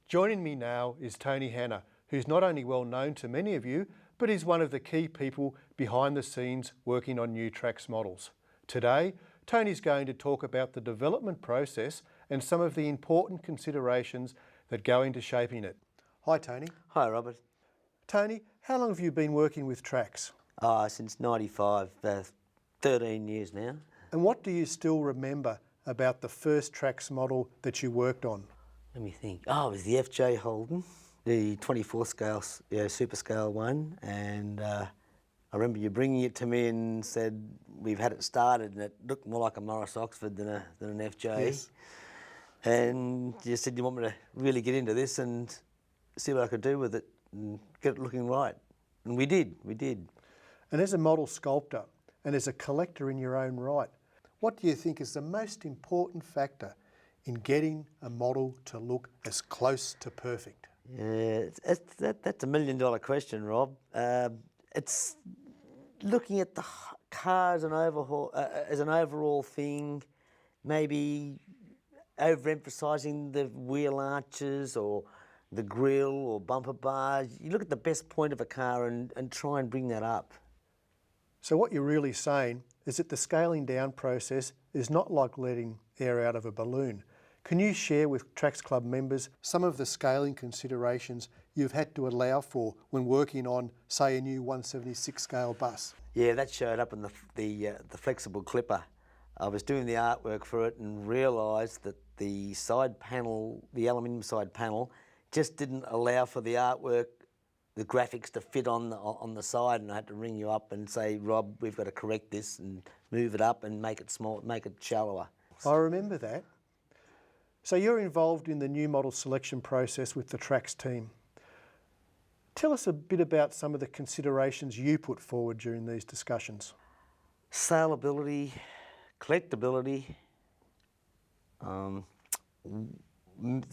Joining me now is Tony Hanna, who's not only well known to many of you, but is one of the key people behind the scenes working on new Trax models. Today, Tony's going to talk about the development process and some of the important considerations that go into shaping it. Hi Tony. Hi Robert. Tony, how long have you been working with Trax? Since '95, 13 years now. And what do you still remember about the first Trax model that you worked on? Let me think. Oh, it was the FJ Holden, the 24 scale, super scale one. And I remember you bringing it to me and said, we've had it started and it looked more like a Morris Oxford than an FJ. Yes. And you said you want me to really get into this and see what I could do with it and get it looking right. And we did. And as a model sculptor and as a collector in your own right, what do you think is the most important factor in getting a model to look as close to perfect? Yeah, that's $1 million question, Rob. It's looking at the car as an overall thing, maybe overemphasising the wheel arches or the grille or bumper bars. You look at the best point of a car and try and bring that up. So what you're really saying is that the scaling down process is not like letting air out of a balloon. Can you share with Trax Club members some of the scaling considerations you've had to allow for when working on, say, a new 176 scale bus? Yeah, that showed up in the flexible clipper. I was doing the artwork for it and realised that the side panel, the aluminium side panel, just didn't allow for the artwork, the graphics to fit on the side, and I had to ring you up and say, Rob, we've got to correct this and move it up and make it small, make it shallower. I remember that. So you're involved in the new model selection process with the Trax team. Tell us a bit about some of the considerations you put forward during these discussions. Saleability, collectability, the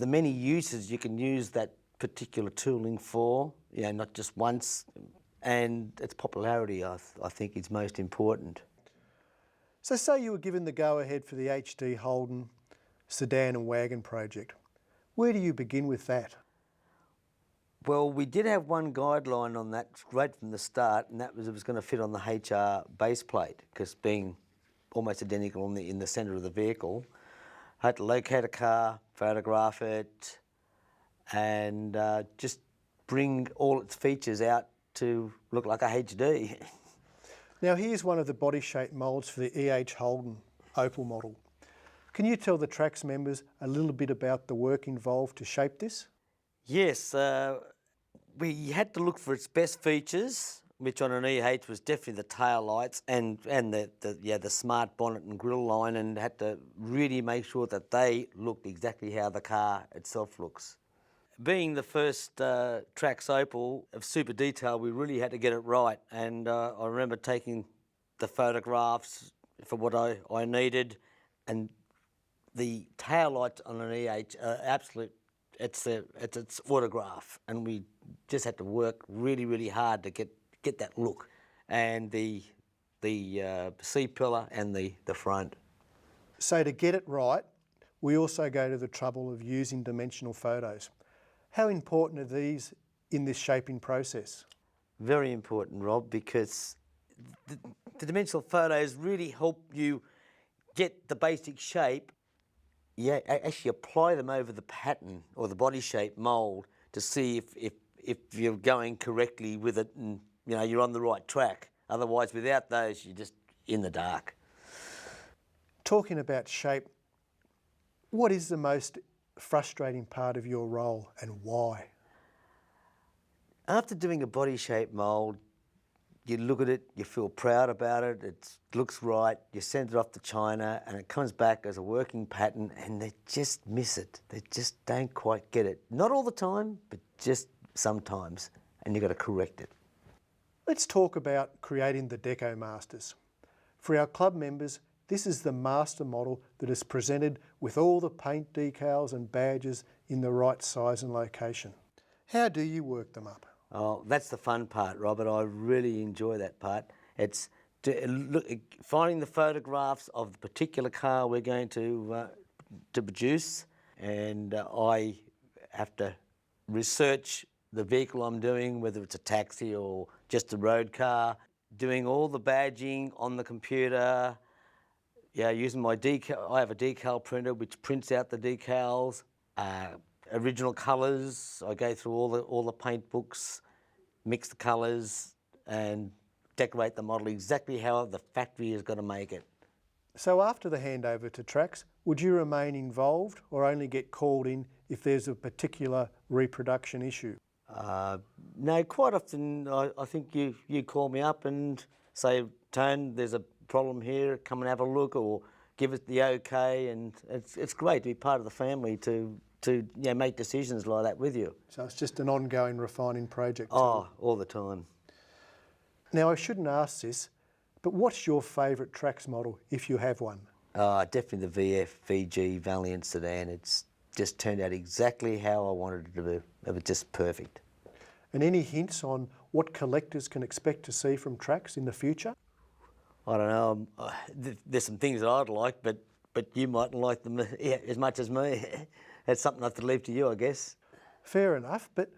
many uses you can use that particular tooling for, not just once, and its popularity, I think, is most important. So say you were given the go-ahead for the HD Holden sedan and wagon project. Where do you begin with that? Well, we did have one guideline on that right from the start, and that was it was going to fit on the HR base plate, because being almost identical in the centre of the vehicle, I had to locate a car, photograph it, and just bring all its features out to look like a HD. Now here's one of the body shape moulds for the EH Holden Opel model. Can you tell the Trax members a little bit about the work involved to shape this? Yes, we had to look for its best features, which on an EH was definitely the tail lights and the smart bonnet and grille line, and had to really make sure that they looked exactly how the car itself looks. Being the first Trax Opel of super detail, we really had to get it right, and I remember taking the photographs for what I needed, and the tail lights on an EH are absolute. It's its autograph, and we just had to work really, really hard to get that look, and the C-pillar and the front. So to get it right, we also go to the trouble of using dimensional photos. How important are these in this shaping process? Very important, Rob, because the dimensional photos really help you get the basic shape. Yeah, actually apply them over the pattern or the body shape mould to see if you're going correctly with it and you're on the right track. Otherwise, without those, you're just in the dark. Talking about shape, what is the most frustrating part of your role and why? After doing a body shape mould, you look at it, you feel proud about it, it looks right, you send it off to China and it comes back as a working pattern and they just miss it. They just don't quite get it. Not all the time, but just sometimes, and you've got to correct it. Let's talk about creating the Deco Masters. For our club members, this is the master model that is presented with all the paint decals and badges in the right size and location. How do you work them up? Oh, that's the fun part, Robert. I really enjoy that part. It's finding the photographs of the particular car we're going to produce, and I have to research the vehicle I'm doing, whether it's a taxi or just a road car, doing all the badging on the computer, yeah, using my decal. I have a decal printer which prints out the decals, original colours. I go through all the paint books, mix the colours and decorate the model exactly how the factory is going to make it. So after the handover to Trax, would you remain involved or only get called in if there's a particular reproduction issue? No, quite often I think you call me up and say, Tone, there's a problem here, come and have a look, or give it the okay, and it's great to be part of the family to make decisions like that with you. So it's just an ongoing refining project? Oh, all the time. Now I shouldn't ask this, but what's your favourite Trax model, if you have one? Definitely the VG Valiant sedan. It's just turned out exactly how I wanted it to be. It was just perfect. And any hints on what collectors can expect to see from Trax in the future? I don't know. There's some things that I'd like, but you mightn't like them as much as me. That's something I have to leave to you, I guess. Fair enough, but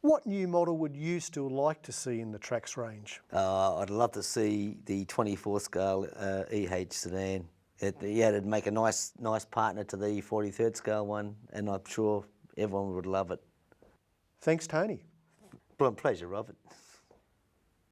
what new model would you still like to see in the Trax range? I'd love to see the 24 scale EH sedan. It'd make a nice partner to the 43rd scale one, and I'm sure everyone would love it. Thanks, Tony. Well, pleasure, Robert.